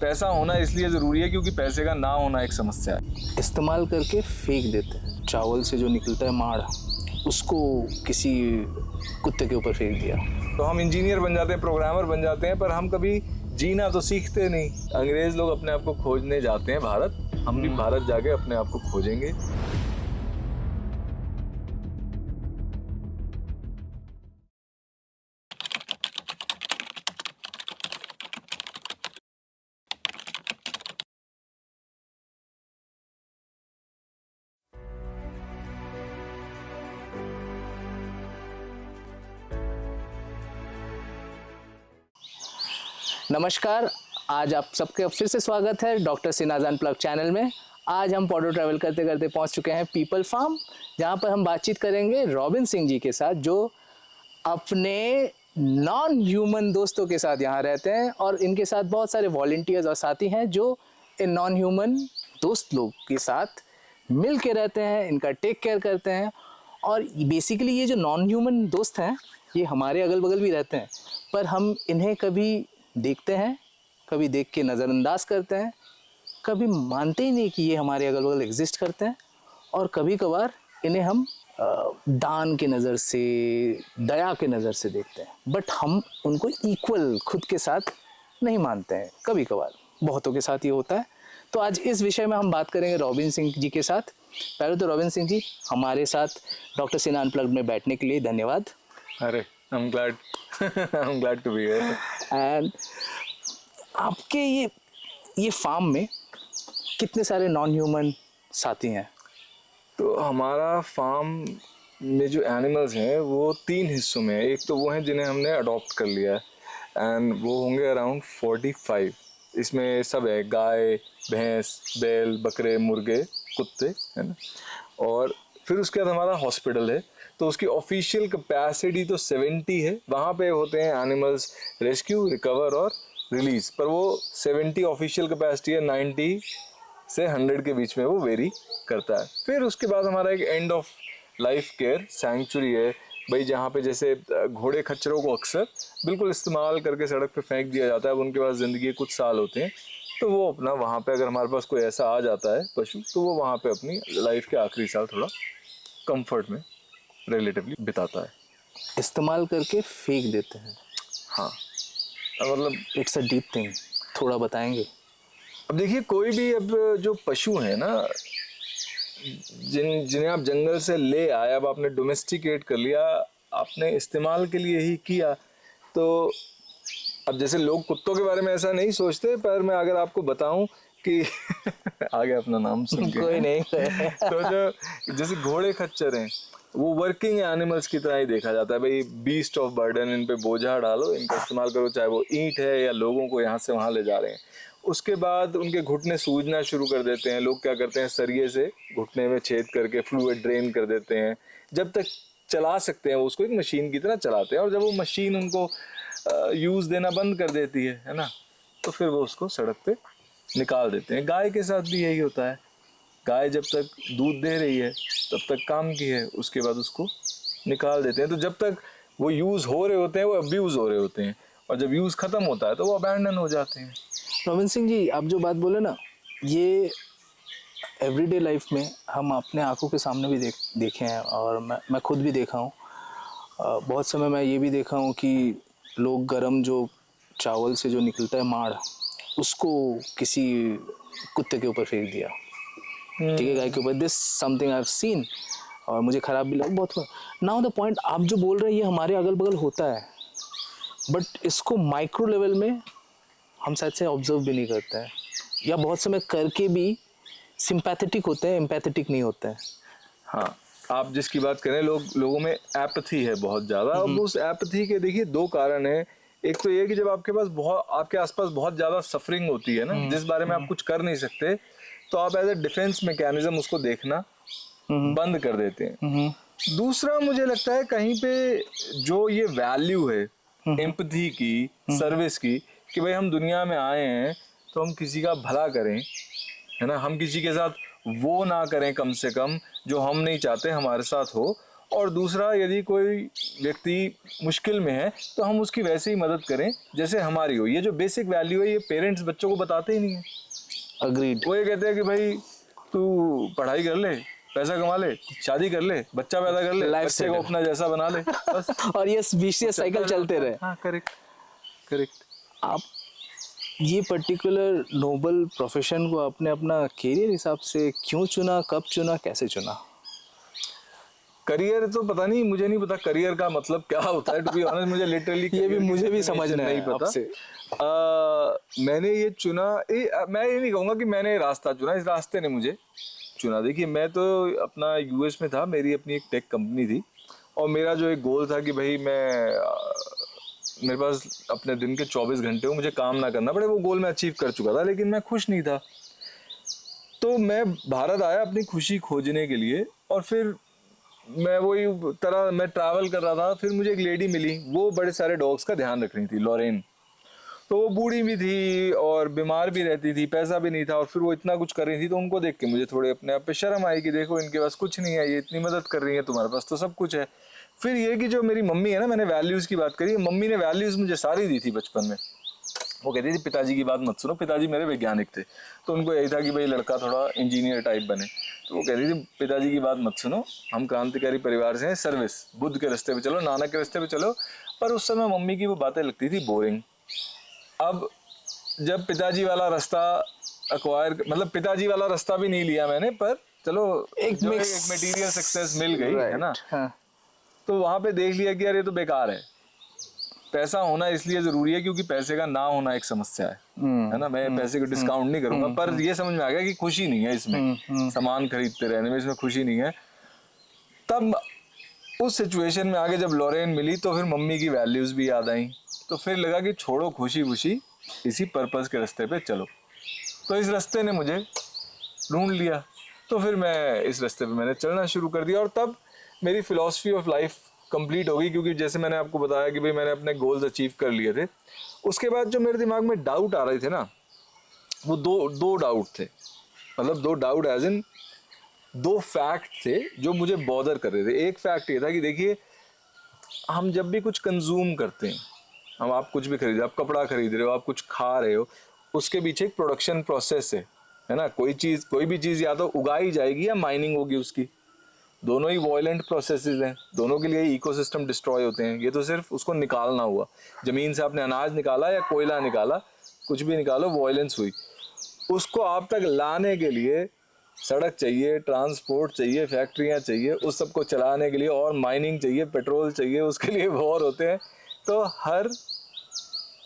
पैसा होना इसलिए ज़रूरी है क्योंकि पैसे का ना होना एक समस्या है। इस्तेमाल करके फेंक देते हैं। चावल से जो निकलता है माड़, उसको किसी कुत्ते के ऊपर फेंक दिया। तो हम इंजीनियर बन जाते हैं, प्रोग्रामर बन जाते हैं, पर हम कभी जीना तो सीखते नहीं। अंग्रेज लोग अपने आप को खोजने जाते हैं भारत, हम भी भारत जाके अपने आप को खोजेंगे। नमस्कार, आज आप सबका फिर से स्वागत है डॉक्टर सिनाज अनप्लग चैनल में। आज हम पॉडो ट्रैवल करते करते पहुंच चुके हैं पीपल फार्म, जहां पर हम बातचीत करेंगे रॉबिन सिंह जी के साथ, जो अपने नॉन ह्यूमन दोस्तों के साथ यहाँ रहते हैं और इनके साथ बहुत सारे वॉलंटियर्स और साथी हैं जो इन नॉन ह्यूमन दोस्त लोग के साथ मिल के रहते हैं, इनका टेक केयर करते हैं। और बेसिकली ये जो नॉन ह्यूमन दोस्त हैं ये हमारे अगल बगल भी रहते हैं, पर हम इन्हें कभी देखते हैं, कभी देख के नज़रअंदाज करते हैं, कभी मानते ही नहीं कि ये हमारे अगल बगल एग्जिस्ट करते हैं, और कभी कभार इन्हें हम दान के नज़र से, दया के नज़र से देखते हैं, बट हम उनको इक्वल खुद के साथ नहीं मानते हैं। कभी कभार बहुतों के साथ ये होता है। तो आज इस विषय में हम बात करेंगे रॉबिन सिंह जी के साथ। पहले तो रॉबिन सिंह जी, हमारे साथ डॉक्टर सिन्हा अनप्लग्ड में बैठने के लिए धन्यवाद। अरे I'm glad to be here. And आपके ये फार्म में कितने सारे नॉन ह्यूमन साथी हैं? तो हमारा फार्म में जो एनिमल्स हैं वो 3 हिस्सों में है। एक तो वो हैं जिन्हें हमने अडॉप्ट कर लिया है एंड वो होंगे अराउंड 45। इसमें सब है, गाय, भैंस, बैल, बकरे, मुर्गे, कुत्ते, है ना। और फिर उसके बाद हमारा हॉस्पिटल है, तो उसकी ऑफिशियल कैपेसिटी तो 70 है। वहाँ पे होते हैं एनिमल्स रेस्क्यू, रिकवर और रिलीज, पर वो 70 ऑफिशियल कैपेसिटी है, 90 से 100 के बीच में वो वेरी करता है। फिर उसके बाद हमारा एक end of life care sanctuary है भाई, जहाँ पे जैसे घोड़े खच्चरों को अक्सर बिल्कुल इस्तेमाल करके सड़क पे फेंक दिया जाता है। अब उनके पास ज़िंदगी के कुछ साल होते हैं, तो वो अपना वहाँ पे, अगर हमारे पास कोई ऐसा आ जाता है पशु, तो वो वहाँ पे अपनी लाइफ के आखिरी साल थोड़ा कंफर्ट में रिलेटिवली बिताता है। इस्तेमाल करके फेंक देते हैं। हाँ, मतलब इट्स अ डीप थिंग, थोड़ा बताएंगे? अब देखिए, कोई भी अब जो पशु है ना, जिन्हें आप जंगल से ले आए, अब आपने डोमेस्टिकेट कर लिया, आपने इस्तेमाल के लिए ही किया, तो अब जैसे लोग कुत्तों के बारे में ऐसा नहीं सोचते, पर मैं अगर आपको बताऊं कि आगे अपना नाम सुन के कोई नहीं तो जो जैसे घोड़े खच्चर हैं, वो वर्किंग एनिमल्स की तरह ही देखा जाता है भाई। बीस्ट ऑफ बर्डन, इन पे बोझा डालो, इनका इस्तेमाल करो, चाहे वो ईंट है या लोगों को यहाँ से वहाँ ले जा रहे हैं। उसके बाद उनके घुटने सूजना शुरू कर देते हैं। लोग क्या करते हैं, सरिये से घुटने में छेद करके फ्लूइड ड्रेन कर देते हैं। जब तक चला सकते हैं वो उसको एक मशीन की तरह चलाते हैं, और जब वो मशीन उनको यूज़ देना बंद कर देती है ना, तो फिर वो उसको सड़क पे निकाल देते हैं। गाय के साथ भी यही होता है। गाय जब तक दूध दे रही है तब तक काम की है, उसके बाद उसको निकाल देते हैं। तो जब तक वो यूज़ हो रहे होते हैं वो अब्यूज़ हो रहे होते हैं, और जब यूज़ ख़त्म होता है तो वो अबैंडन हो जाते हैं। रॉबिन सिंह जी, आप जो बात बोले ना, ये एवरीडे लाइफ में हम अपने आंखों के सामने भी देखे हैं, और मैं खुद भी देखा हूँ। बहुत समय मैं ये भी देखा हूँ कि लोग गरम जो चावल से जो निकलता है माड़, उसको किसी कुत्ते के ऊपर फेंक दिया, ठीक है, गाय के ऊपर। This something I have seen, और मुझे ख़राब भी लगा बहुत। नाउ द पॉइंट, आप जो बोल रहे हैं ये हमारे अगल बगल होता है, बट इसको माइक्रो लेवल में हम शायद से ऑब्जर्व भी नहीं करते हैं, या बहुत समय करके भी सिंपैथेटिक होते हैं, एम्पैथेटिक नहीं होते हैं। हाँ, आप जिसकी बात करें, लोगों में एपैथी है बहुत ज़्यादा। अब उस एपैथी के देखिए 2 कारण हैं। एक तो ये कि जब आपके आसपास बहुत ज़्यादा सफरिंग होती है ना, जिस बारे में आप कुछ कर नहीं सकते, तो आप एज ए डिफेंस मैकेनिज्म उसको देखना बंद कर देते हैं। दूसरा, मुझे लगता है कहीं पे जो ये वैल्यू है एम्पैथी की, सर्विस की, कि भाई हम दुनिया में आए हैं तो हम किसी का भला करें, है ना, हम किसी के साथ वो ना करें कम से कम जो हम नहीं चाहते हमारे साथ हो, और दूसरा, यदि कोई व्यक्ति मुश्किल में है तो हम उसकी वैसे ही मदद करें जैसे हमारी हो। ये जो बेसिक वैल्यू है, ये पेरेंट्स बच्चों को बताते ही नहीं है। अग्रीड। वो ये कहते हैं कि भाई तू पढ़ाई कर ले, पैसा कमा ले, शादी कर ले, बच्चा पैदा कर ले, Life बच्चे को settle। अपना जैसा बना ले, बस। और ये विशियस साइकिल चलते रहे। हाँ, करेक्ट करेक्ट। आप ये पर्टिकुलर नोबल प्रोफेशन को आपने अपना कैरियर हिसाब से क्यों चुना, कब चुना, कैसे चुना? करियर तो पता नहीं, मुझे नहीं पता करियर का मतलब क्या होता है, टू बी ऑनेस्ट। मुझे लिटरली ये भी मुझे भी समझना नहीं है पता। आपसे। मैंने ये चुना, मैं ये नहीं कहूँगा कि मैंने रास्ता चुना, इस रास्ते ने मुझे चुना। देखिए, मैं तो अपना यूएस में था, मेरी अपनी एक टेक कंपनी थी, और मेरा जो एक गोल था कि भाई मेरे पास अपने दिन के 24 घंटे हो, मुझे काम ना करना पड़े, वो गोल मैं अचीव कर चुका था, लेकिन मैं खुश नहीं था। तो मैं भारत आया अपनी खुशी खोजने के लिए, और फिर मैं ट्रैवल कर रहा था। फिर मुझे एक लेडी मिली, वो बड़े सारे डॉग्स का ध्यान रख रही थी, लॉरेन। तो वो बूढ़ी भी थी और बीमार भी रहती थी, पैसा भी नहीं था, और फिर वो इतना कुछ कर रही थी। तो उनको देख के मुझे थोड़े अपने आप पे शर्म आई कि देखो, इनके पास कुछ नहीं है, ये इतनी मदद कर रही है, तुम्हारे पास तो सब कुछ है। फिर ये कि जो मेरी मम्मी है ना, मैंने वैल्यूज़ की बात करी, मम्मी ने वैल्यूज़ मुझे सारी दी थी बचपन में। वो कहती थी पिताजी की बात मत सुनो, पिताजी मेरे वैज्ञानिक थे, तो उनको यही था कि भाई लड़का थोड़ा इंजीनियर टाइप बने। तो वो कहती थी पिताजी की बात मत सुनो, हम क्रांतिकारी परिवार से हैं, सर्विस, बुद्ध के रास्ते पे चलो, नानक के रास्ते पे चलो। पर उस समय मम्मी की वो बातें लगती थी बोरिंग। अब जब पिताजी वाला रास्ता मतलब पिताजी वाला रास्ता भी नहीं लिया मैंने, पर चलो एक मटेरियल सक्सेस मिल गई, है ना। हाँ। तो वहां पे देख लिया कि यार ये तो बेकार है। पैसा होना इसलिए जरूरी है क्योंकि पैसे का ना होना एक समस्या है ना। मैं पैसे को डिस्काउंट नहीं करूंगा, पर ये समझ में आ गया कि खुशी नहीं है इसमें, सामान खरीदते रहने में, इसमें खुशी नहीं है। तब उस सिचुएशन में आगे जब लॉरेन मिली, तो फिर मम्मी की वैल्यूज भी याद आई। तो फिर लगा कि छोड़ो खुशी खुशी, इसी पर्पस के रास्ते पे चलो। तो इस रास्ते ने मुझे ढूंढ लिया, तो फिर मैं इस रास्ते पे मैंने चलना शुरू कर दिया। और तब मेरी फिलॉसफी ऑफ लाइफ कंप्लीट हो गई, क्योंकि जैसे मैंने आपको बताया कि भाई मैंने अपने गोल्स अचीव कर लिए थे। उसके बाद जो मेरे दिमाग में डाउट आ रहे थे ना, वो दो डाउट थे। मतलब दो डाउट एज इन दो फैक्ट थे जो मुझे बॉदर कर रहे थे। एक फैक्ट ये था कि देखिए, हम जब भी कुछ कंज्यूम करते हैं, आप कुछ भी खरीद रहे हो, आप कपड़ा खरीद रहे हो, आप कुछ खा रहे हो, उसके पीछे एक प्रोडक्शन प्रोसेस है ना। कोई भी चीज़ या तो उगाई जाएगी या माइनिंग होगी उसकी। दोनों ही वॉयलेंट प्रोसेसेस हैं, दोनों के लिए इकोसिस्टम डिस्ट्रॉय होते हैं। ये तो सिर्फ उसको निकालना हुआ, जमीन से आपने अनाज निकाला या कोयला निकाला, कुछ भी निकालो, वॉयलेंस हुई। उसको आप तक लाने के लिए सड़क चाहिए, ट्रांसपोर्ट चाहिए, फैक्ट्रियां चाहिए, उस सबको चलाने के लिए, और माइनिंग चाहिए, पेट्रोल चाहिए, उसके लिए वॉर होते हैं। तो हर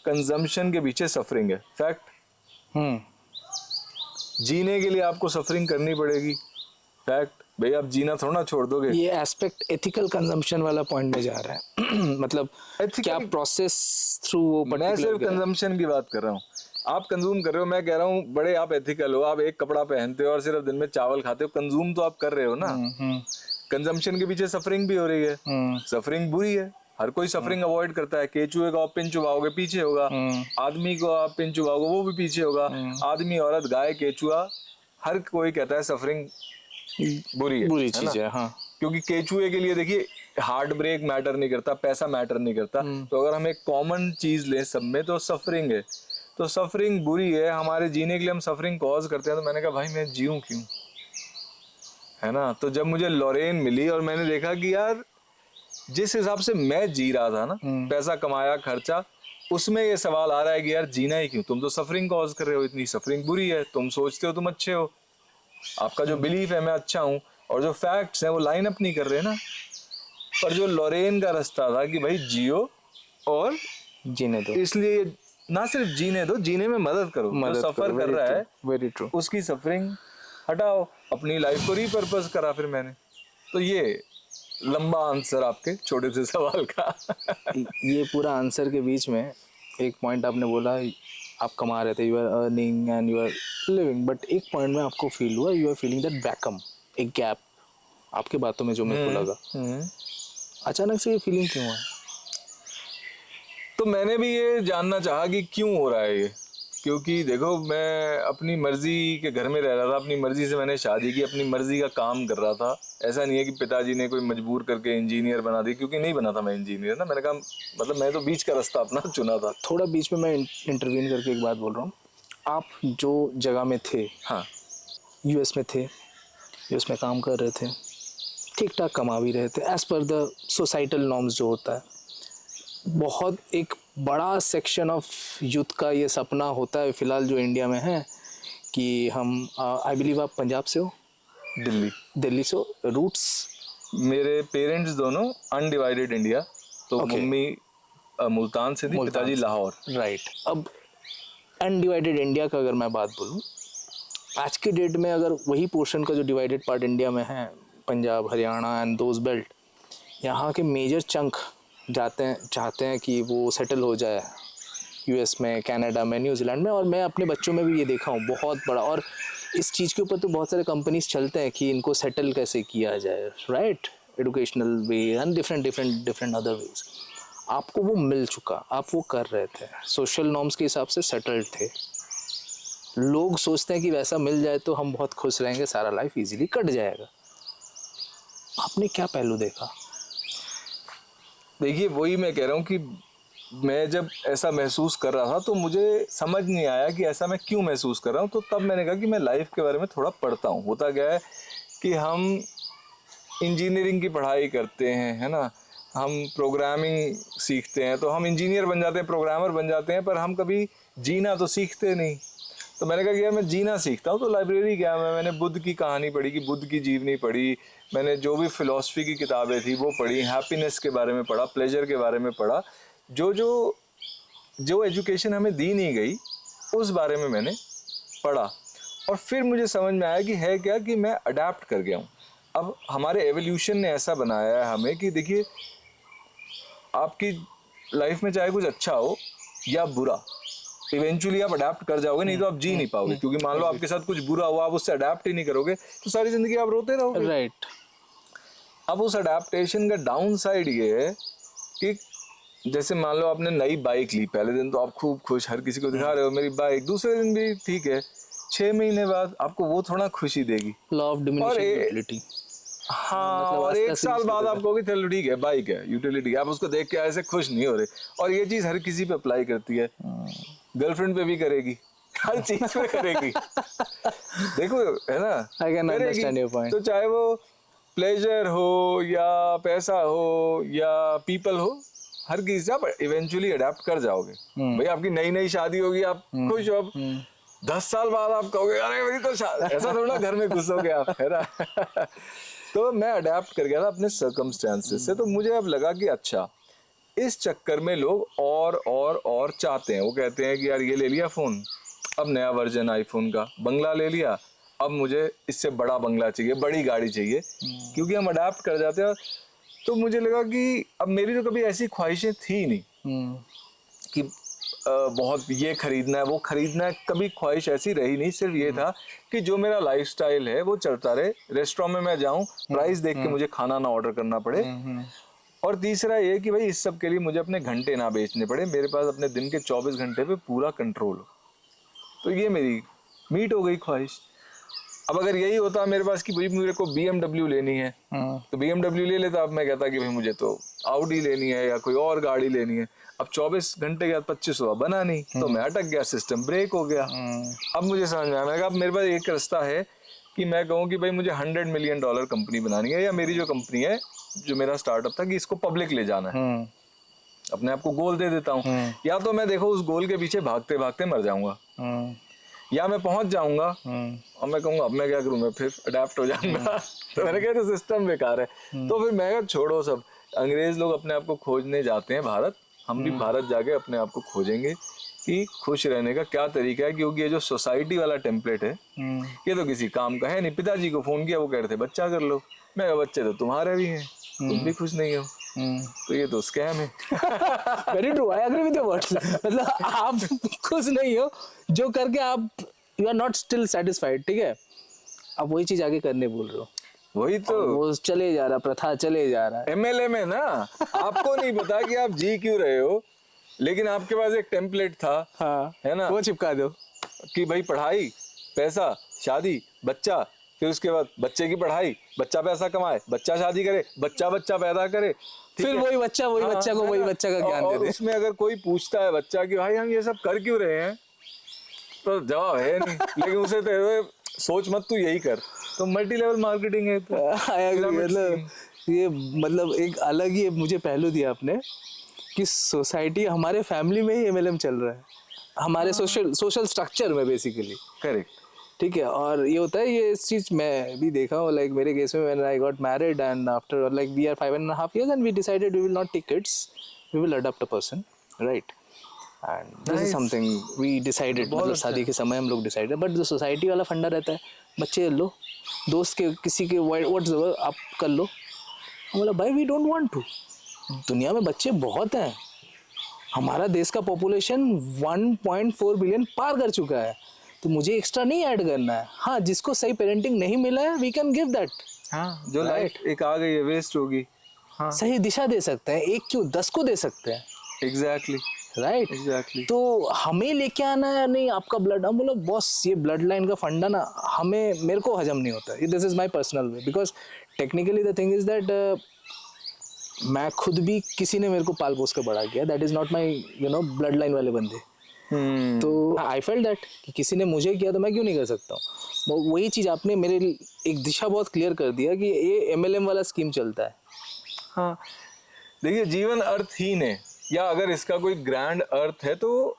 कंजम्पशन के पीछे सफरिंग है, फैक्ट। जीने के लिए आपको सफरिंग करनी पड़ेगी, फैक्ट। भाई आप जीना थोड़ा ना छोड़ दोगे। ये एस्पेक्ट एथिकल कंजम्पशन वाला पॉइंट में जा रहा है। मतलब क्या प्रोसेस थ्रू वो मैं सिर्फ कंजम्पशन की बात कर रहा हूँ। आप कंज्यूम कर रहे हो, मैं कह रहा हूँ बड़े आप एथिकल हो। आप एक कपड़ा पहनते हो और सिर्फ दिन में चावल खाते हो, कंज्यूम तो आप कर रहे हो ना। कंजम्पशन के पीछे सफरिंग भी हो रही है। सफरिंग बुरी है, हर कोई सफरिंग अवॉइड करता है। केचुए को आप पिन चुबाओगे, पीछे होगा। आदमी को आप पिन चुबाओगे, वो भी पीछे होगा। आदमी, औरत, गाय, केचुआ, हर कोई कहता है सफरिंग बुरी चीज है। हाँ, क्योंकि केचुए के लिए देखिए, हार्ट ब्रेक मैटर नहीं करता, पैसा मैटर नहीं करता। तो अगर हम एक कॉमन चीज लें सब में, तो सफरिंग है। तो सफरिंग बुरी है, हमारे जीने के लिए हम सफरिंग कॉज करते हैं। तो मैंने कहा भाई मैं जीऊं क्यों, है ना। तो जब मुझे लॉरेन मिली और मैंने देखा कि यार जिस हिसाब से मैं जी रहा था ना, पैसा कमाया, खर्चा, उसमें ये सवाल आ रहा है कि यार जीना ही क्यों। तुम तो सफरिंग कॉज कर रहे हो, इतनी सफरिंग बुरी है। तुम सोचते हो तुम अच्छे हो, आपका जो बिलीफ है मैं अच्छा हूँ, और जो फैक्ट्स हैं वो लाइन अप नहीं कर रहे ना। पर जो लॉरेन का रास्ता था कि भाई जियो और जीने दो, इसलिए ना सिर्फ जीने दो, जीने में मदद करो। जो सफर कर रहा है, वेरी ट्रू, उसकी सफरिंग हटाओ, अपनी लाइफ को रीपर्पस करा फिर मैंने। तो ये लंबा आंसर आपके छोटे से सवाल का। ये पूरा आंसर के बीच में एक पॉइंट आपने बोला, आप कमा रहे थे, you are earning and you are living, but एक पॉइंट में आपको फील हुआ, you are feeling that vacuum, एक गैप आपके बातों में जो मेरे को लगा। अचानक से ये फीलिंग क्यों है? तो मैंने भी ये जानना चाहा कि क्यों हो रहा है ये। क्योंकि देखो मैं अपनी मर्जी के घर में रह रहा था, अपनी मर्जी से मैंने शादी की, अपनी मर्जी का काम कर रहा था। ऐसा नहीं है कि पिताजी ने कोई मजबूर करके इंजीनियर बना दी, क्योंकि नहीं बना था मैं इंजीनियर ना। मैंने कहा मतलब मैं तो बीच का रास्ता अपना चुना था। थोड़ा बीच में मैं इंटरवीन करके एक बात बोल रहा हूँ। आप जो जगह में थे, हाँ यूएस में थे, यूएस में काम कर रहे थे, ठीक ठाक कमा भी रहे थे as per the societal norms जो होता है। बहुत एक बड़ा सेक्शन ऑफ यूथ का ये सपना होता है फिलहाल जो इंडिया में है कि हम आई बिलीव आप पंजाब से हो, दिल्ली। दिल्ली से हो, रूट्स? मेरे पेरेंट्स दोनों अनडिवाइडेड इंडिया, तो Okay. मम्मी मुल्तान से थी, मुल्तान पिताजी से। लाहौर। राइट। अब अनडिवाइडेड इंडिया का अगर मैं बात बोलूँ, आज के डेट में अगर वही पोर्शन का जो डिवाइडेड पार्ट इंडिया में है, Punjab, Haryana and those belt, यहाँ के मेजर चंक चाहते हैं कि वो सेटल हो जाए यूएस में, कनाडा में, न्यूजीलैंड में। और मैं अपने बच्चों में भी ये देखा हूँ बहुत बड़ा, और इस चीज़ के ऊपर तो बहुत सारे कंपनीज चलते हैं कि इनको सेटल कैसे किया जाए, right, educational way and different other ways. आपको वो मिल चुका, आप वो कर रहे थे, सोशल नॉर्म्स के हिसाब से सेटल्ड थे। लोग सोचते हैं कि वैसा मिल जाए तो हम बहुत खुश रहेंगे, सारा लाइफ इजीली कट जाएगा। आपने क्या पहलू देखा? देखिए वही मैं कह रहा हूँ कि मैं जब ऐसा महसूस कर रहा था तो मुझे समझ नहीं आया कि ऐसा मैं क्यों महसूस कर रहा हूँ। तो तब मैंने कहा कि मैं लाइफ के बारे में थोड़ा पढ़ता हूँ। होता क्या है कि हम इंजीनियरिंग की पढ़ाई करते हैं, है ना, हम प्रोग्रामिंग सीखते हैं, तो हम इंजीनियर बन जाते हैं, प्रोग्रामर बन जाते हैं, पर हम कभी जीना तो सीखते नहीं। तो मैंने कहा कि यार मैं जीना सीखता हूँ। तो लाइब्रेरी गया, मैंने बुद्ध की कहानी पढ़ी, कि बुद्ध की जीवनी पढ़ी, मैंने जो भी फिलॉसफी की किताबें थी वो पढ़ी, हैप्पीनेस के बारे में पढ़ा, प्लेजर के बारे में पढ़ा। जो जो जो एजुकेशन हमें दी नहीं गई उस बारे में मैंने पढ़ा, और फिर मुझे समझ में आया कि है क्या, कि मैं अडेप्ट कर गया हूँ। अब हमारे एवोल्यूशन ने ऐसा बनाया है हमें कि देखिए आपकी लाइफ में चाहे कुछ अच्छा हो या बुरा, इवेंचुअली आप अडेप्ट कर जाओगे, नहीं तो आप जी नहीं पाओगे। क्योंकि मान लो आपके साथ कुछ बुरा हुआ, आप उससे अडेप्ट ही नहीं करोगे तो सारी जिंदगी आप रोते रहोगे। राइट। अब उस अडेप्टेशन का डाउन साइड ये है कि जैसे मान लो आपने नई बाइक ली, पहले दिन तो आप खूब खुश, हर किसी को दिखा रहे हो मेरी बाइक, दूसरे दिन भी ठीक है, 6 महीने बाद आपको वो थोड़ा खुशी देगी। Law of diminishing utility. हाँ, मतलब और आस्ते एक आस्ते साल जिसको बाद देखा। आप कहोगे चलो ठीक है बाइक है, यूटिलिटी, आप उसको देख के ऐसे खुश नहीं हो रहे। और ये चीज हर किसी पे अप्लाई करती है, गर्लफ्रेंड पे भी करेगी, हर चीज पे करेगी। देखो है ना, आई कैन करेगी। Understand your point. तो चाहे वो प्लेजर हो या पैसा हो या पीपल हो, हर किसी से आप इवेंचुअली अडेप्ट कर जाओगे। भाई आपकी नई नई शादी होगी, आप खुश हो, अब 10 साल बाद आप कहोगे अरे भाई तो ऐसा थोड़ा घर में घुसोगे आप, है ना। तो मैं अडेप्ट कर गया था अपने सर्कमस्टेंसेस से। तो मुझे अब लगा कि अच्छा, इस चक्कर में लोग और चाहते हैं। वो कहते हैं कि यार ये ले लिया फोन, अब नया वर्जन आईफोन का, बंगला ले लिया, अब मुझे इससे बड़ा बंगला चाहिए, बड़ी गाड़ी चाहिए, क्योंकि हम अडेप्ट कर जाते हैं। तो मुझे लगा कि अब मेरी तो कभी ऐसी ख्वाहिशें थी नहीं कि बहुत ये खरीदना है वो खरीदना है, कभी ख्वाहिश ऐसी रही नहीं। सिर्फ ये था कि जो मेरा लाइफस्टाइल है वो चलता रहे, रेस्टोरेंट में मैं जाऊं, प्राइस देख के मुझे खाना ना ऑर्डर करना पड़े, और तीसरा ये कि भाई इस सब के लिए मुझे अपने घंटे ना बेचने पड़े, मेरे पास अपने दिन के 24 घंटे पे पूरा कंट्रोल हो। तो ये मेरी मीट हो गई ख्वाहिश। अब अगर यही होता मेरे पास कि भाई मेरे को BMW लेनी है, तो BMW ले लेता। अब मैं कहता कि भाई मुझे तो Audi लेनी है या कोई और गाड़ी लेनी है। अब 24 घंटे के बाद 25 हुआ, बना नहीं, तो मैं अटक गया, सिस्टम ब्रेक हो गया। अब मुझे समझ में आया, मैं कहा अब मेरे पास एक रास्ता है कि मैं कहूँ कि भाई मुझे $100 मिलियन कंपनी बनानी है, या मेरी जो कंपनी है, जो मेरा स्टार्टअप था, कि इसको पब्लिक ले जाना है। अपने आप को गोल दे देता हूँ, या तो मैं देखो उस गोल के पीछे भागते भागते मर जाऊंगा, या मैं पहुंच जाऊंगा और मैं कहूंगा अब मैं क्या करूं, मैं फिर अडेप्ट हो जाऊंगा। तो मैंने कहा तो सिस्टम बेकार है। तो फिर मैं कहा छोड़ो सब, अंग्रेज लोग अपने आप को खोजने जाते हैं भारत, हम भी भारत जाके अपने आप को खोजेंगे कि खुश रहने का क्या तरीका है। क्योंकि ये जो सोसाइटी वाला टेम्पलेट है ये तो किसी काम का है नहीं। पिताजी को फोन किया, वो कह रहे थे बच्चा कर लो, मैं कहा बच्चे तो तुम्हारे भी हैं, तुम भी खुश नहीं हो, तो ये तो स्कैम है। Very true, I agree with your words. मतलब आप खुश नहीं हो जो करके आप, you are not still satisfied, ठीक है, आप वही चीज आगे करने बोल रहे हो, वही तो वो चले जा रहा, प्रथा चले जा रहा है। MLA में ना आपको नहीं पता कि आप जी क्यों रहे हो, लेकिन आपके पास एक टेम्पलेट था, हाँ है ना, वो चिपका दो कि भाई पढ़ाई, पैसा, शादी, बच्चा, फिर उसके बाद बच्चे की पढ़ाई, बच्चा पैसा कमाए, बच्चा शादी करे, बच्चा बच्चा पैदा करे, ठीक फिर है? वही बच्चा हाँ, को है वही ना? बच्चा का ज्ञान और दे दे। उसमें अगर कोई पूछता है बच्चा कि भाई हम ये सब कर क्यों रहे हैं, तो जवाब है नहीं। लेकिन उसे तो सोच मत तू यही कर, तो मल्टी लेवल मार्केटिंग है तो I agree, pyramid मतलब scheme। ये मतलब एक अलग ही मुझे पहलू दिया आपने कि सोसाइटी हमारे फैमिली में ही एमएलएम चल रहा है, हमारे सोशल स्ट्रक्चर में बेसिकली। करेक्ट। ठीक है, और ये होता है, ये इस चीज मैं भी देखा हूँ, लाइक मेरे केस में when I got married and after like we are 5.5 years and we decided we will not take kids, we will adopt a person, right, and this is something we decided, मतलब शादी के समय हम लोग decided. But जो society वाला फंडा रहता है, बच्चे लो, दोस्त के किसी के व्हाट्स आप कर लो, हम बोला भाई वी डोंट वांट टू, दुनिया में बच्चे बहुत हैं, हमारा देश का पॉपुलेशन 1.4 बिलियन पार कर चुका है, तो मुझे एक्स्ट्रा नहीं ऐड करना है। हाँ, जिसको सही पेरेंटिंग नहीं मिला है वी कैन गिव दैट, हाँ, जो लाइफ एक आ गई है वेस्ट होगी, हाँ सही दिशा दे सकते हैं, एक क्यों 10 को दे सकते हैं, एग्जैक्टली राइट एग्जैक्टली। तो हमें लेके आना है, नहीं आपका ब्लड, हम बोलो बॉस ये ब्लड लाइन का फंडा ना हमें, मेरे को हजम नहीं होता, this is my personal way, because technically the thing is that मैं खुद भी किसी ने मेरे को पाल पोस के बड़ा किया, that is not my blood line वाले बंदे, तो आई फेल्ट दैट कि किसी ने मुझे किया तो मैं क्यों नहीं कर सकता हूँ। वही चीज़ आपने मेरे एक दिशा बहुत क्लियर कर दिया कि ये एमएलएम वाला स्कीम चलता है। हाँ, देखिए जीवन अर्थहीन है, या अगर इसका कोई ग्रैंड अर्थ है तो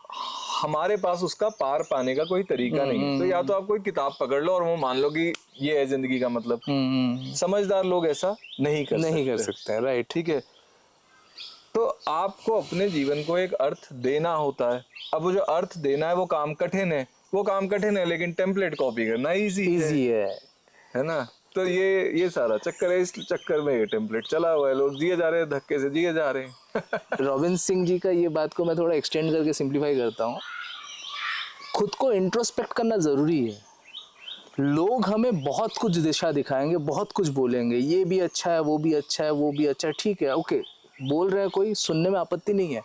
हमारे पास उसका पार पाने का कोई तरीका नहीं है। तो या तो आप कोई किताब पकड़ लो और वो मान लो कि ये है जिंदगी का मतलब। समझदार लोग ऐसा नहीं कर सकते हैं, राइट। ठीक है, तो आपको अपने जीवन को एक अर्थ देना होता है। अब वो जो अर्थ देना है वो काम कठिन है, लेकिन टेम्पलेट कॉपी करना इजी है ना। तो ये सारा चक्कर है, इस चक्कर में ये टेम्पलेट चला हुआ है, लोग जिए जा रहे हैं, धक्के से जिए जा रहे हैं। रॉबिन सिंह जी का ये बात को मैं थोड़ा एक्सटेंड करके सिंप्लीफाई करता हूँ, खुद को इंट्रोस्पेक्ट करना ज़रूरी है। लोग हमें बहुत कुछ दिशा दिखाएंगे, बहुत कुछ बोलेंगे, ये भी अच्छा है, वो भी अच्छा है, वो भी अच्छा है, ठीक है, ओके, बोल रहे हैं, कोई सुनने में आपत्ति नहीं है,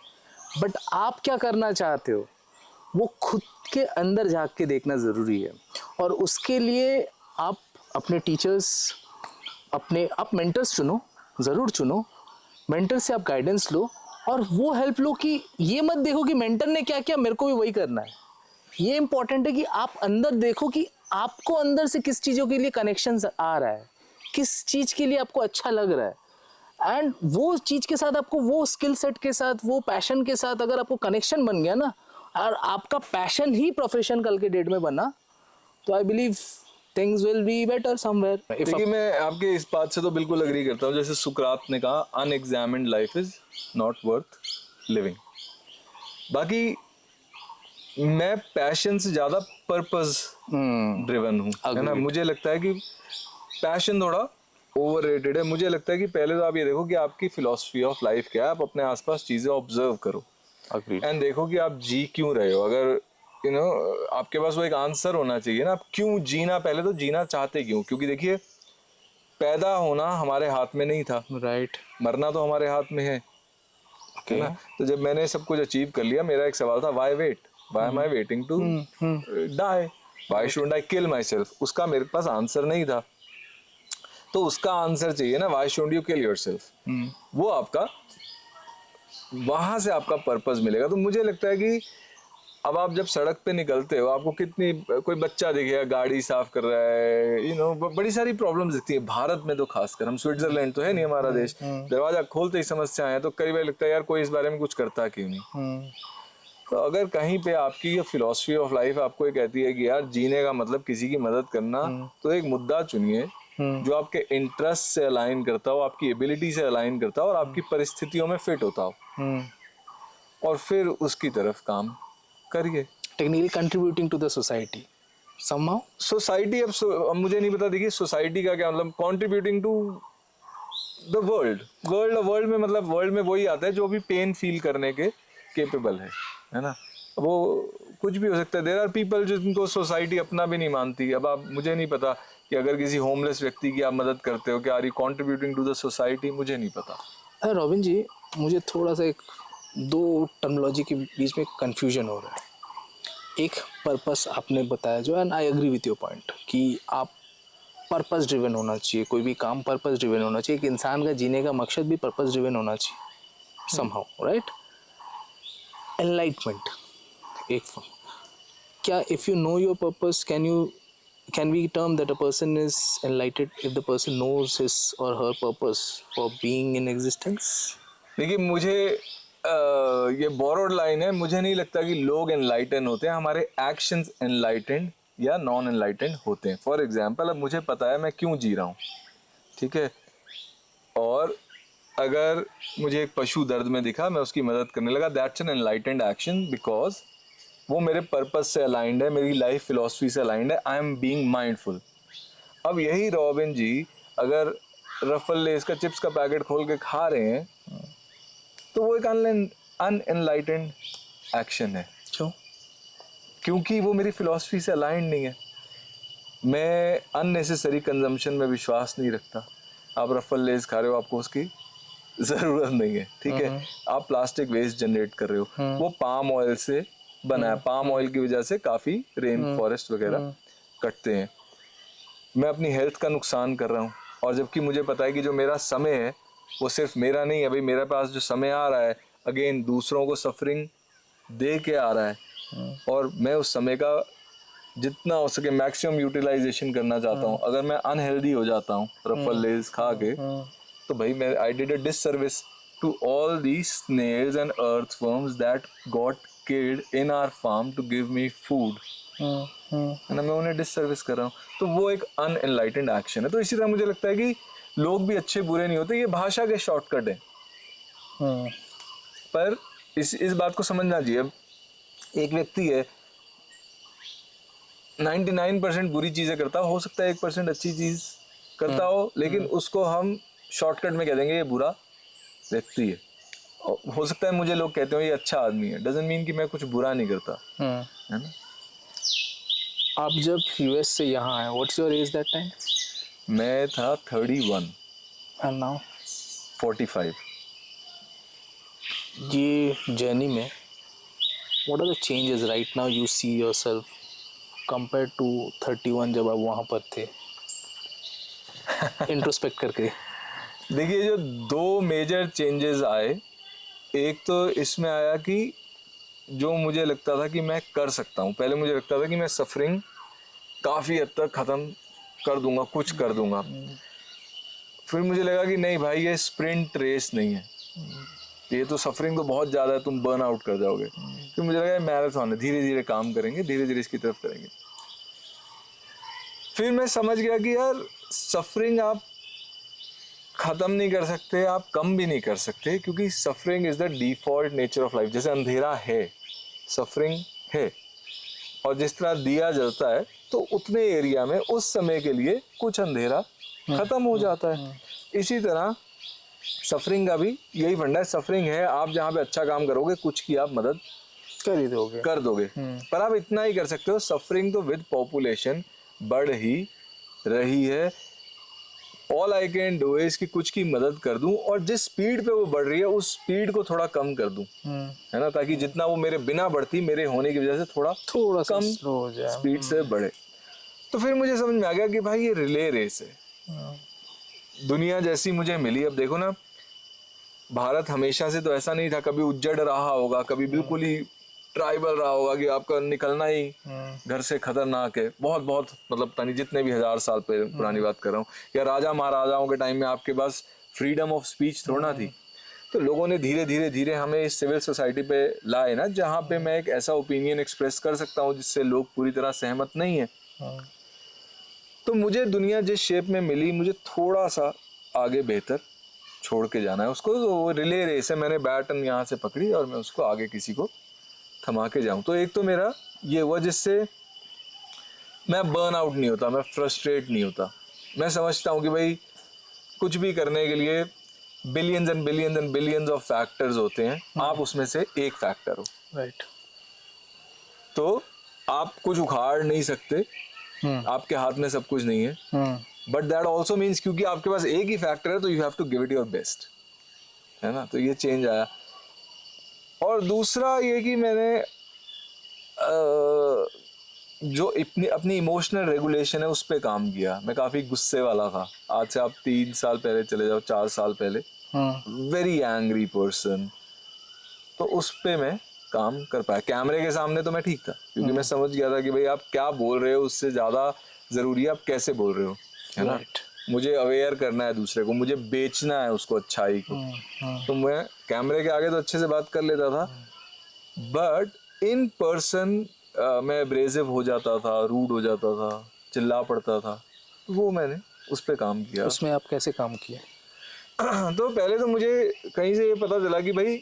बट आप क्या करना चाहते हो वो खुद के अंदर झांक के देखना ज़रूरी है। और उसके लिए आप अपने टीचर्स, आप मेंटर्स चुनो, ज़रूर चुनो, मेंटर से आप गाइडेंस लो और वो हेल्प लो कि ये मत देखो कि मेंटर ने क्या किया मेरे को भी वही करना है। ये इंपॉर्टेंट है कि आप अंदर देखो कि आपको अंदर से किस चीज़ों के लिए कनेक्शन आ रहा है, किस चीज़ के लिए आपको अच्छा लग रहा है, एंड वो चीज़ के साथ आपको, वो स्किल सेट के साथ, वो पैशन के साथ अगर आपको कनेक्शन बन गया ना, और आपका पैशन ही प्रोफेशन कल के डेट में बना, तो I believe things will be better somewhere. देखिए मैं आपके इस बात से तो बिल्कुल अग्री करता हूँ। जैसे सुकरात ने कहा, unexamined life is not worth living. बाकी मैं पैशन से ज्यादा पर्पस ड्रिवन हूँ, है ना। मुझे लगता है कि पैशन थोड़ा ओवररेटेड है। मुझे लगता है कि पहले तो आप ये देखो कि आपकी फिलॉसफी ऑफ लाइफ क्या है, आप अपने आसपास चीजें ऑब्जर्व करो एंड देखो कि आप जी क्यों रहे हो। अगर आपके पास वो एक आंसर होना चाहिए ना, आप क्यों जीना, पहले तो जीना चाहते क्यों। क्योंकि देखिए पैदा होना हमारे हाथ में नहीं था, राइट, मरना तो हमारे हाथ में है ना। तो जब मैंने सब कुछ अचीव कर लिया, मेरा एक सवाल था, why wait, why am I waiting to die, why should I kill myself. उसका मेरे पास आंसर नहीं था, तो उसका आंसर चाहिए ना, why should you kill your self. वो आपका, वहां से आपका पर्पस मिलेगा। तो मुझे लगता है कि अब आप जब सड़क पे निकलते हो, आपको कितनी, कोई बच्चा दिखेगा गाड़ी साफ कर रहा है, बड़ी सारी प्रॉब्लम्स दिखती है भारत में। तो खासकर हम, स्विट्जरलैंड तो है नहीं हमारा देश, दरवाजा खोलते ही समस्या है, तो कई बार लगता है यार कोई इस बारे में कुछ करता क्यों नहीं। तो अगर कहीं पे आपकी ये फिलॉसफी ऑफ लाइफ आपको ये कहती है कि यार जीने का मतलब किसी की मदद करना, तो एक मुद्दा चुनिए जो आपके इंटरेस्ट से अलाइन करता हो, आपकी एबिलिटी से अलाइन करता हो और आपकी परिस्थितियों में फिट होता हो, और फिर उसकी तरफ काम करिए। Technically contributing to the society somehow. Society, अब मुझे नहीं पता, देखिए सोसाइटी का क्या मतलब, कंट्रीब्यूटिंग टू द वर्ल्ड में, मतलब वर्ल्ड में वही आता है जो भी पेन फील करने के केपेबल है ना। वो कुछ भी हो सकता है। देयर आर पीपल जिनको सोसाइटी अपना भी नहीं मानती। अब आप, मुझे नहीं पता कि अगर किसी होमलेस व्यक्ति की आप मदद करते हो, क्या are you contributing to the society, मुझे नहीं पता। रॉबिन जी, मुझे थोड़ा सा एक दो टर्मिनोलॉजी के बीच में कंफ्यूजन हो रहा है। एक पर्पस आपने बताया जो, and I agree with your point कि आप पर्पस ड्रिवन होना चाहिए, कोई भी काम पर्पस ड्रिवन होना चाहिए। एक इंसान का जीने का मकसद भी पर्पस ड्रिवन होना चाहिए समहाउ, राइट? एनलाइटमेंट एक क्या, if you know your purpose, can we term that a person is enlightened if the person knows his or her purpose for being in existence? देखिए मुझे ये बोरोड लाइन है, मुझे नहीं लगता कि लोग एनलाइटन होते हैं, हमारे एक्शंस एनलाइटेंड या नॉन एनलाइटेंड होते हैं। फॉर एग्जांपल, अब मुझे पता है मैं क्यों जी रहा हूँ, ठीक है, और अगर मुझे एक पशु दर्द में दिखा, मैं उसकी मदद करने लगा, that's an enlightened action because वो मेरे पर्पस से अलाइंड है, मेरी लाइफ फिलॉसफी से अलाइंड है, आई एम बीइंग माइंडफुल। अब यही रॉबिन जी अगर रफल लेस का चिप्स का पैकेट खोल के खा रहे हैं तो वो एक अनएनलाइटेंड एक्शन है। क्यों? क्योंकि वो मेरी फिलॉसफी से अलाइंड नहीं है। मैं अननेसेसरी कंजम्पशन में विश्वास नहीं रखता। आप रफल लेस खा रहे हो, आपको उसकी ज़रूरत नहीं है, ठीक है। आप प्लास्टिक वेस्ट जनरेट कर रहे हो, वो पाम ऑयल से बना है, पाम ऑयल की वजह से काफ़ी रेन फॉरेस्ट वगैरह कटते हैं। मैं अपनी हेल्थ का नुकसान कर रहा हूँ, और जबकि मुझे पता है कि जो मेरा समय है वो सिर्फ मेरा नहीं है भाई, मेरे पास जो समय आ रहा है अगेन दूसरों को सफरिंग दे के आ रहा है, और मैं उस समय का जितना हो सके मैक्सिमम यूटिलाइजेशन करना चाहता हूँ। अगर मैं अनहेल्दी हो जाता हूँ रफल लेस खा के, तो भाई मैं I did a disservice to all the snails and earthworms that got killed in our farm to give me food, है ना, मैं उन्हें डिससर्विस कर रहा हूँ। तो वो एक अनएनलाइटेंड एक्शन है। तो इसी तरह मुझे लगता है कि लोग भी अच्छे बुरे नहीं होते, ये भाषा के शॉर्टकट है। पर इस बात को समझना चाहिए। अब एक व्यक्ति है 99% बुरी चीजें करता हो सकता है 1% अच्छी चीज करता हो, लेकिन उसको हम शॉर्टकट में कह देंगे ये बुरा व्यक्ति है। हो सकता है मुझे लोग कहते हो ये अच्छा आदमी है, डजंट मीन कि मैं कुछ बुरा नहीं करता, है ना। आप जब यूएस से यहाँ आए, what's your age that time? मैं था 31 एंड नाउ 45। ये जर्नी में what are the changes right now you see yourself compare to 31 जब आप वहाँ पर थे? इंट्रोस्पेक्ट करके देखिए, जो दो मेजर चेंजेस आए, एक तो इसमें आया कि जो मुझे लगता था कि मैं कर सकता हूँ, पहले मुझे लगता था कि मैं सफरिंग काफ़ी हद तक ख़त्म कर दूंगा, कुछ कर दूंगा। फिर मुझे लगा कि नहीं भाई, ये स्प्रिंट रेस नहीं है, ये तो सफरिंग तो बहुत ज़्यादा है, तुम बर्न आउट कर जाओगे। फिर मुझे लगा मैराथन है, धीरे धीरे काम करेंगे, धीरे धीरे इसकी तरफ करेंगे। फिर मैं समझ गया कि यार सफरिंग आप ख़त्म नहीं कर सकते, आप कम भी नहीं कर सकते, क्योंकि suffering is the default nature of life. जैसे अंधेरा है, सफरिंग है, और जिस तरह दिया जलता है तो उतने एरिया में उस समय के लिए कुछ अंधेरा ख़त्म हो जाता है। इसी तरह सफरिंग का भी यही फंडा है। सफरिंग है, आप जहाँ पे अच्छा काम करोगे कुछ की आप मदद कर दोगे, पर आप इतना ही कर सकते हो। सफरिंग तो विद पॉपुलेशन बढ़ ही रही है। All I can do is कि कुछ की मदद कर दूं, और जिस स्पीड पे वो बढ़ रही है उस स्पीड को थोड़ा कम कर दूं, है ना, ताकि जितना वो मेरे बिना बढ़ती, मेरे होने की वजह से थोड़ा कम स्पीड से बढ़े। तो फिर मुझे समझ में आ गया कि भाई ये रिले रेस है। दुनिया जैसी मुझे मिली, अब देखो ना, भारत हमेशा से तो ऐसा नहीं था, कभी उज्जड़ रहा होगा, कभी बिल्कुल ही ट्राइबल रहा होगा कि आपका निकलना ही घर से खतरनाक है। बहुत बहुत मतलब नहीं जितने भी 1000 साल पे पुरानी बात कर रहा हूँ, या राजा महाराजाओं के टाइम में आपके पास फ्रीडम ऑफ स्पीच थोड़ा थी। तो लोगों ने धीरे धीरे धीरे हमें इस सिविल सोसाइटी पे लाए ना, जहाँ पे मैं एक ऐसा ओपिनियन एक्सप्रेस कर सकता हूँ जिससे लोग पूरी तरह सहमत नहीं है। तो मुझे दुनिया जिस शेप में मिली, मुझे थोड़ा सा आगे बेहतर छोड़ के जाना है उसको। तो वो रिले रेस है, मैंने बैटन यहाँ से पकड़ी और मैं उसको आगे किसी को थमा के जाऊं। तो एक तो मेरा ये हुआ जिससे मैं बर्न आउट नहीं होता, मैं फ्रस्ट्रेट नहीं होता। मैं समझता हूँ कि भाई कुछ भी करने के लिए billions and billions and billions of factors होते हैं, आप उसमें से एक फैक्टर हो, राइट। तो आप कुछ उखाड़ नहीं सकते, आपके हाथ में सब कुछ नहीं है। बट दैट ऑल्सो मीन्स क्योंकि आपके पास एक ही फैक्टर है तो you have to give it your best, है ना। तो ये चेंज आया। और दूसरा ये कि मैंने जो अपनी इमोशनल रेगुलेशन है उस पर काम किया। मैं काफ़ी गुस्से वाला था। आज से आप 3 साल पहले चले जाओ, 4 साल पहले, वेरी एंग्री पर्सन। तो उस पे मैं काम कर पाया। कैमरे के सामने तो मैं ठीक था, क्योंकि मैं समझ गया था कि भाई आप क्या बोल रहे हो उससे ज़्यादा ज़रूरी है आप कैसे बोल रहे हो, है ना। मुझे अवेयर करना है दूसरे को, मुझे बेचना है उसको अच्छाई को। तो मैं कैमरे के आगे तो अच्छे से बात कर लेता था, बट इन पर्सन मैं एब्रेसिव हो जाता था, रूड हो जाता था, चिल्ला पड़ता था। वो मैंने उस पर काम किया। उसमें आप कैसे काम किए? तो पहले तो मुझे कहीं से ये पता चला कि भाई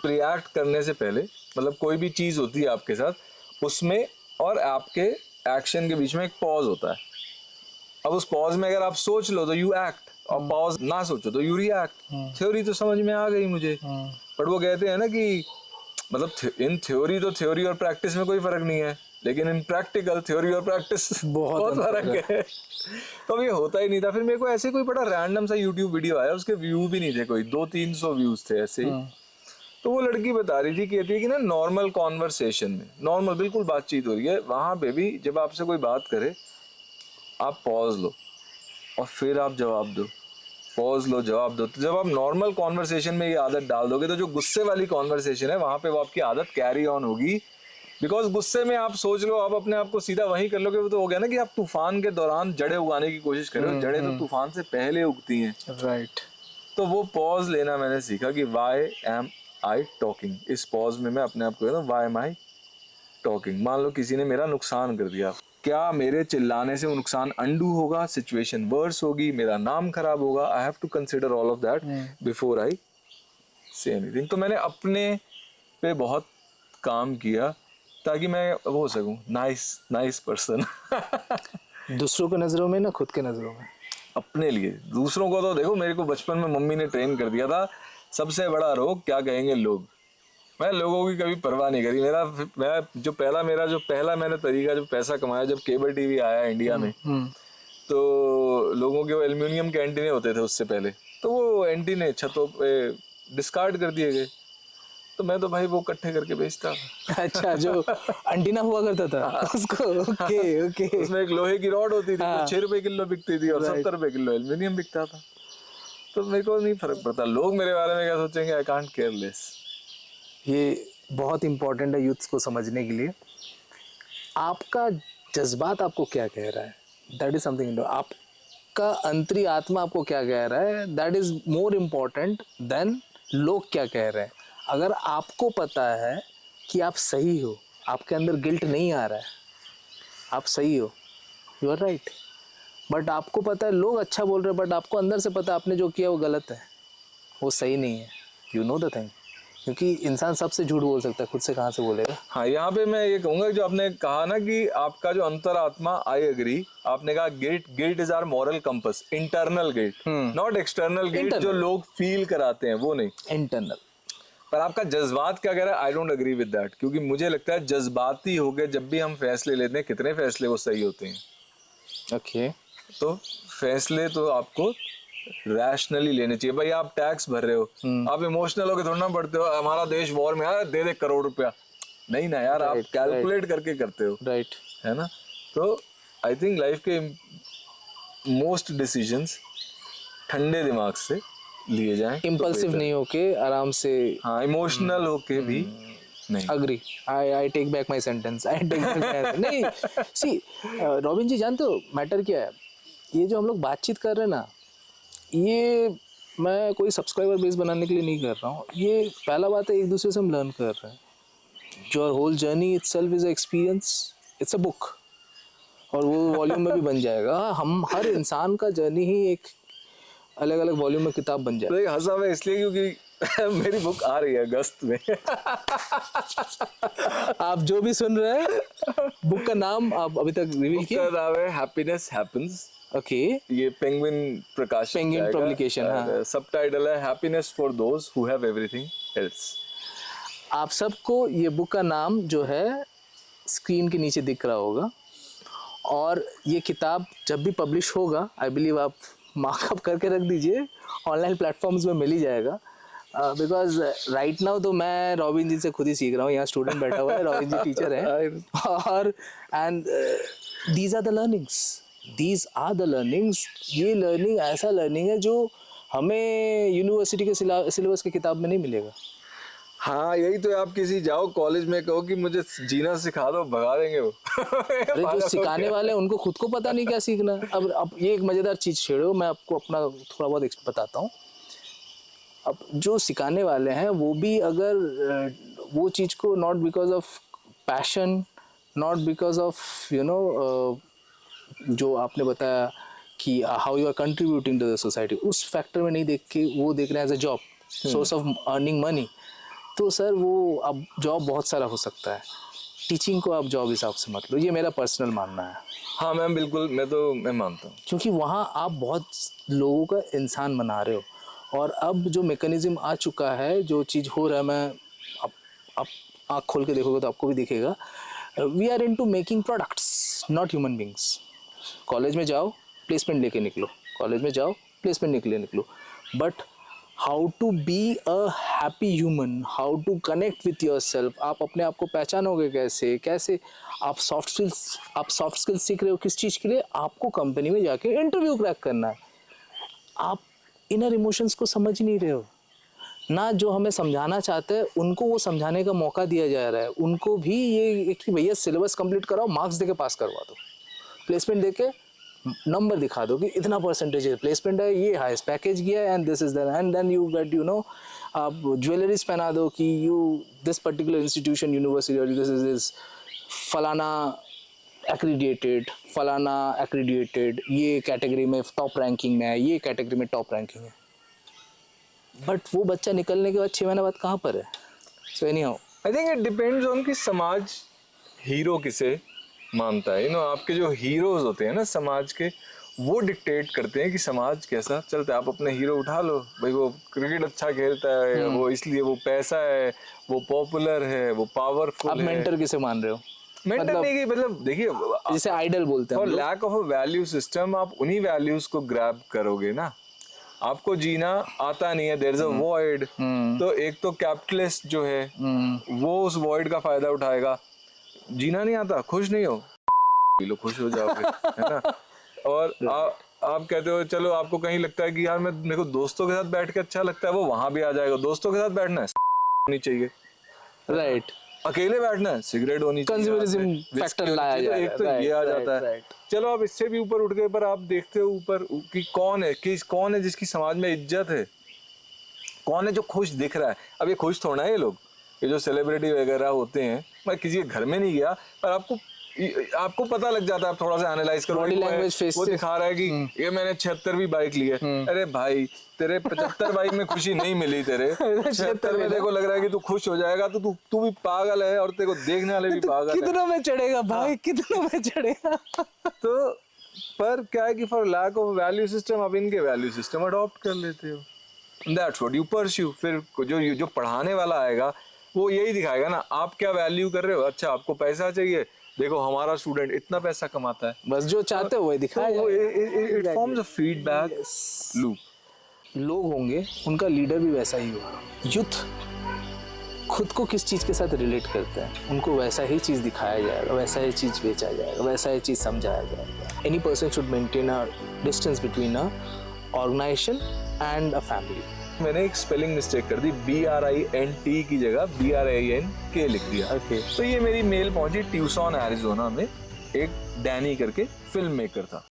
रिएक्ट करने से पहले, मतलब कोई भी चीज़ होती है आपके साथ, उसमें और आपके एक्शन के बीच में एक पॉज होता है। अब उस पॉज में अगर आप सोच लो तो यू एक्ट, और पॉज ना सोचो तो यू रिएक्ट। थ्योरी तो समझ में आ गई मुझे, बट वो कहते हैं ना कि मतलब इन थ्योरी तो थ्योरी और प्रैक्टिस में कोई फर्क नहीं है, लेकिन इन प्रैक्टिकल थ्योरी और प्रैक्टिस बहुत फर्क है। तो अब ये होता ही नहीं था। फिर मेरे को ऐसे कोई बड़ा रैंडम सा यूट्यूब वीडियो आया, उसके व्यू भी नहीं थे, कोई 200-300 व्यूज थे ऐसे ही। तो वो लड़की बता रही थी, कहती है कि ना नॉर्मल कॉन्वर्सेशन में, नॉर्मल बिल्कुल बातचीत हो रही है, वहां पे भी जब आपसे कोई बात करे आप पॉज लो और फिर आप जवाब दो, पॉज लो जवाब दो। तो जब आप नॉर्मल कॉन्वर्सेशन में ये आदत डाल दोगे तो जो गुस्से वाली कॉन्वर्सेशन है वहां पे वो आपकी आदत कैरी ऑन होगी। बिकॉज गुस्से में आप सोच लो, आप अपने आप को सीधा वहीं कर लोगे। वो तो हो गया ना कि आप तूफान के दौरान जड़ें उगाने की कोशिश कर रहे हो, जड़ें तो तूफान से पहले उगती हैं। राइट। तो वो पॉज लेना मैंने सीखा कि वाई एम आई टॉकिंग। इस पॉज में मैं अपने आप को कहता हूँ वाई एम आई टॉकिंग। मान लो किसी ने मेरा नुकसान कर दिया, क्या मेरे चिल्लाने से वो नुकसान अंडू होगा, सिचुएशन वर्स होगी, मेरा नाम खराब होगा? I have to consider all of that before I say anything. तो मैंने अपने पे बहुत काम किया ताकि मैं वो हो सकूं नाइस पर्सन। दूसरों की नज़रों में ना, खुद के नज़रों में? अपने लिए। दूसरों को तो देखो, मेरे को बचपन में मम्मी ने ट्रेन कर दिया था, सबसे बड़ा रोग क्या कहेंगे लोग। मैं लोगों की कभी परवाह नहीं करी। मेरा जो पहला मैंने तरीका जो पैसा कमाया, जब केबल टीवी आया इंडिया में, तो लोगों के वो एल्यूमिनियम के एंटीने होते थे उससे पहले, तो वो एंटीने छतों पे डिस्कार्ड कर दिए गए। तो मैं तो भाई वो इकट्ठे करके बेचता था। अच्छा, जो अंटीना हुआ करता था उसको। Okay okay. उसमें एक लोहे की रॉड होती थी, वो 6 रुपए किलो बिकती थी और 70 रुपए किलो एल्यूमिनियम बिकता था। तो मेरे को नहीं फर्क पड़ता लोग मेरे बारे में क्या सोचेंगे, आई कांट केयर लेस। ये बहुत इंपॉर्टेंट है यूथ्स को समझने के लिए। आपका जज्बात आपको क्या कह रहा है, दैट इज समथिंग। आपका अंतरी आत्मा आपको क्या कह रहा है, that is more important then लोग क्या कह रहे हैं। अगर आपको पता है कि आप सही हो, आपके अंदर गिल्ट नहीं आ रहा है, आप सही हो, यू आर राइट। बट आपको पता है लोग अच्छा बोल रहे हैं, बट आपको अंदर से पता है आपने जो किया वो गलत है, वो सही नहीं है। You know the thing. क्योंकि इंसान सबसे झूठ बोल सकता है, खुद से कहाँ से बोलेगा। हाँ, यहाँ पे मैं ये कहूंगा जो आपने कहा ना कि आपका जो अंतरात्मा, आई एग्री। आपने कहा guilt is our moral compass, internal guilt, not external guilt जो लोग फील कराते हैं, वो नहीं, इंटरनल। पर आपका जज्बात क्या कह रहा है, I don't agree with that. क्योंकि मुझे लगता है जज्बाती हो गए जब भी हम फैसले लेते हैं, कितने फैसले वो सही होते हैं। ओके। तो फैसले तो आपको रैशनली लेने चाहिए। भाई आप टैक्स भर रहे हो, आप इमोशनल होकर थोड़ा ना पढ़ते हो हमारा देश वॉर में है, दे करोड़ रुपया। नहीं ना यार, आप कैलकुलेट करके करते हो, राइट, है ना। तो आई थिंक लाइफ के मोस्ट डिसीजंस ठंडे दिमाग से लिए जाएं, इम्पल्सिव नहीं होके आराम से। हाँ, इमोशनल होके भी नहीं। Agree, I take back my sentence, I take back. नहीं, सी रॉबिन जी, जानते हो मैटर क्या है? ये जो हम लोग बातचीत कर रहे हैं ना, ये मैं कोई सब्सक्राइबर बेस बनाने के लिए नहीं कर रहा हूँ। ये पहला बात है, एक दूसरे से हम लर्न कर रहे हैं। Your whole journey itself is a experience, it's a book, और वो वॉल्यूम में भी बन जाएगा। हम हर इंसान का जर्नी ही एक अलग अलग वॉल्यूम में किताब बन जाए। तो हंसा मैं इसलिए क्योंकि मेरी बुक आ रही है अगस्त में। आप जो भी सुन रहे हैं, बुक का नाम आप अभी तक रिवील किया? बुक का नाम है हैप्पीनेस हैपेंस। ओके। ये पेंगुइन प्रकाशन, पेंगुइन पब्लिकेशन। हाँ। सबटाइटल है happiness for those who have everything else. आप सबको ये बुक का नाम जो है स्क्रीन के नीचे दिख रहा होगा, और ये किताब जब भी पब्लिश होगा, आई बिलीव आप मार्कअप करके रख दीजिए, ऑनलाइन प्लेटफॉर्म्स में मिल ही जाएगा। बिकॉज राइट नाउ तो मैं रॉबिन जी से खुद ही सीख रहा हूँ, यहाँ स्टूडेंट बैठा हुआ है, रॉबिन जी टीचर है और and these are the learnings, ये लर्निंग ऐसा लर्निंग है जो हमें यूनिवर्सिटी के सिलेबस की किताब में नहीं मिलेगा। हाँ यही तो, आप किसी जाओ कॉलेज में कहो कि मुझे जीना सिखा दो, भगा देंगे वो। अरे जो सिखाने वाले हैं उनको खुद को पता नहीं क्या सीखना है। अब ये एक मजेदार चीज छेड़ो, मैं आपको अपना थोड़ा बहुत बताता हूँ। अब जो सिखाने वाले हैं वो भी अगर वो चीज को not because of passion, not because of you know जो आपने बताया कि how you are contributing to the society, उस फैक्टर में नहीं देख के वो देख रहे हैं as a job, source of earning money, तो सर वो अब जॉब बहुत सारा हो सकता है। टीचिंग को आप जॉब हिसाब से मत लो, ये मेरा पर्सनल मानना है। हाँ मैम बिल्कुल, मैं मानता हूँ, क्योंकि वहाँ आप बहुत लोगों का इंसान बना रहे हो। और अब जो मैकेनिज्म आ चुका है, जो चीज़ हो रहा है, मैं आप आँख खोल के देखोगे तो आपको भी दिखेगा, we are into making products not human beings. College में जाओ प्लेसमेंट लेके निकलो, कॉलेज में जाओ प्लेसमेंट निकलो, but how to be a happy human, how to connect with your self, आप अपने आप को पहचानोगे कैसे आप सॉफ्ट स्किल्स सीख रहे हो किस चीज़ के लिए, आपको कंपनी में जाके इंटरव्यू क्रैक करना है। आप इनर इमोशंस को समझ नहीं रहे हो ना, जो हमें समझाना चाहते हैं उनको वो समझाने का मौका दिया जा रहा है। उनको भी ये कि भैया सिलेबस कंप्लीट कराओ, मार्क्स देके पास करवा दो, प्लेसमेंट देके नंबर दिखा दो कि इतना परसेंटेज प्लेसमेंट है, ये हाईएस्ट पैकेज किया है, and this is the, and then you get you know, आप ज्वेलरीज पहना दो कि you this particular institution university और दिस इज फलाना एक्रीडिएटेड, ये कैटेगरी में टॉप रैंकिंग में है, ये कैटेगरी में टॉप रैंकिंग है। बट वो बच्चा निकलने के बाद 6 महीने बाद कहाँ पर है? So any how I think it depends on कि समाज हीरो किसे मानता है। आपके जो हीरोज होते हैं ना समाज के, वो डिक्टेट करते हैं कि समाज कैसा चलता है। आप अपने हीरो उठा लो, भाई वो क्रिकेट अच्छा खेलता है, वो इसलिए वो पैसा है, वो पॉपुलर है, वो पावरफुल है। आप मेंटर किसे मान रहे हो? मेंटर नहीं, मतलब देखिए, जिसे आइडल बोलते हैं, और lack of a value system, आप उन्हीं वैल्यूज को ग्रैब करोगे ना। आपको जीना आता नहीं है, देयर इज अ वॉइड, तो एक तो कैपिटलिस्ट जो है वो उस वॉइड का फायदा उठाएगा। जीना नहीं आता, खुश नहीं हो, लो खुश हो जाओगे, है ना। और आप कहते हो चलो, आपको कहीं लगता है कि यार मेरे को दोस्तों के साथ बैठ के अच्छा लगता है, वो वहां भी आ जाएगा। दोस्तों के साथ बैठना है नहीं चाहिए, राइट, अकेले बैठना है, सिगरेट होनी चाहिए, कंज्यूमरिज्म फैक्टर लाया जाए, एक तो ये आ जाता है। चलो आप इससे भी ऊपर उठ गए, पर आप देखते हो ऊपर कि कौन है जिसकी समाज में इज्जत है, कौन है जो खुश दिख रहा है। अब ये खुश थोड़ा है, ये लोग, ये जो सेलिब्रिटी वगैरह होते हैं, मैं किसी के घर में नहीं गया, पर आपको पता लग जाता है, आप थोड़ा सा एनालाइज करो, बॉडी लैंग्वेज, फेस, वो दिखा रहा है कि ये मैंने 76वीं बाइक ली है। अरे भाई, तेरे 75 बाइक में खुशी नहीं मिली, तेरे 76 में देखो लग रहा है कि तू खुश हो जाएगा, तो तू भी पागल है, और तेरे को देखने वाले भी पागल है। कितनों में चढ़ेगा भाई, कितनों में चढ़ेगा। तो पर क्या है कि for lack of value system आप इनके वैल्यू सिस्टम अडॉप्ट कर लेते हो, दैट्स व्हाट यू परस्यू। फिर जो पढ़ाने वाला आएगा वो यही दिखाएगा ना, आप क्या वैल्यू कर रहे हो। अच्छा, आपको पैसा चाहिए, देखो हमारा स्टूडेंट इतना पैसा कमाता है, बस जो चाहते हो वही दिखाएगा। It forms a feedback loop. लोग होंगे, उनका लीडर भी वैसा ही होगा। यूथ खुद को किस चीज़ के साथ रिलेट करते हैं, उनको वैसा ही चीज़ दिखाया जाएगा, वैसा ही चीज़ बेचा जाएगा, वैसा ही चीज़ समझाया जाएगा। Any person should maintain a distance between a organisation and a family. मैंने एक स्पेलिंग मिस्टेक कर दी, BRINT की जगह BRINK लिख दिया। Okay. तो ये मेरी मेल पहुंची ट्यूसॉन एरिजोना में, एक डैनी करके फिल्म मेकर था।